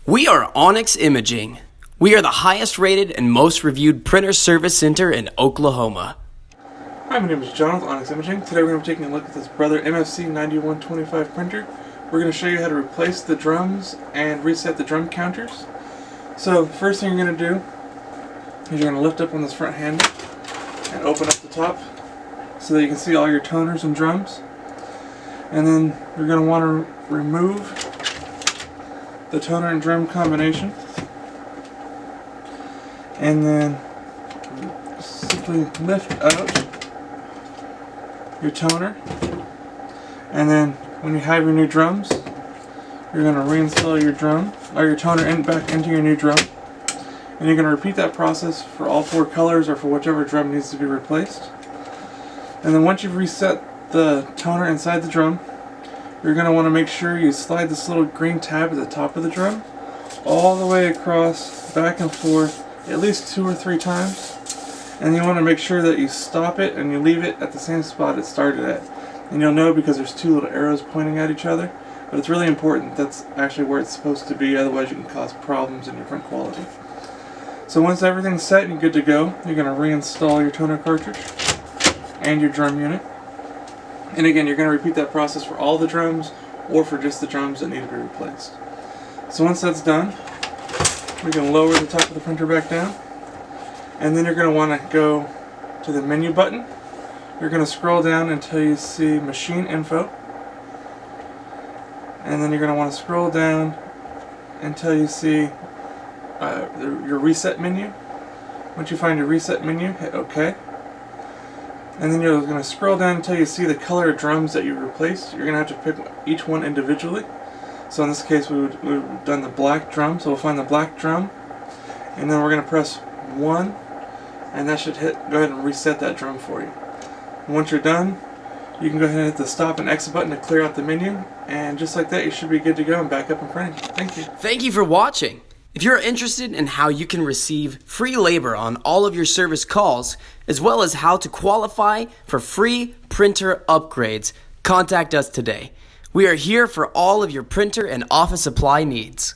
We are Onyx Imaging. We are the highest rated and most reviewed printer service center in Oklahoma. Hi, my name is John with Onyx Imaging. Today we're going to be taking a look at this Brother MFC-9125 printer. We're going to show you how to replace the drums and reset the drum counters. So the first thing you're going to do is you're going to lift up on this front handle and open up the top so that you can see all your toners and drums. And then you're going to want to remove the toner and drum combination, and then simply lift out your toner, and then when you have your new drums, you're going to reinstall your drum or your toner back into your new drum, and you're going to repeat that process for all four colors or for whichever drum needs to be replaced. And then once you've reset the toner inside the drum, you're going to want to make sure you slide this little green tab at the top of the drum all the way across, back and forth, at least 2 or 3 times. And you want to make sure that you stop it and you leave it at the same spot it started at. And you'll know because there's 2 little arrows pointing at each other. But it's really important. That's actually where it's supposed to be, otherwise you can cause problems in your print quality. So once everything's set and you're good to go, you're going to reinstall your toner cartridge and your drum unit. And again, you're going to repeat that process for all the drums or for just the drums that need to be replaced. So once that's done, we can lower the top of the printer back down. And then you're going to want to go to the menu button. You're going to scroll down until you see Machine Info. And then you're going to want to scroll down until you see your reset menu. Once you find your reset menu, hit OK. And then you're going to scroll down until you see the color of drums that you replaced. You're going to have to pick each one individually. So in this case we've done the black drum, so we'll find the black drum. And then we're going to press 1, and that should go ahead and reset that drum for you. And once you're done, you can go ahead and hit the stop and exit button to clear out the menu. And just like that, you should be good to go and back up and printing. Thank you. Thank you for watching. If you're interested in how you can receive free labor on all of your service calls, as well as how to qualify for free printer upgrades, contact us today. We are here for all of your printer and office supply needs.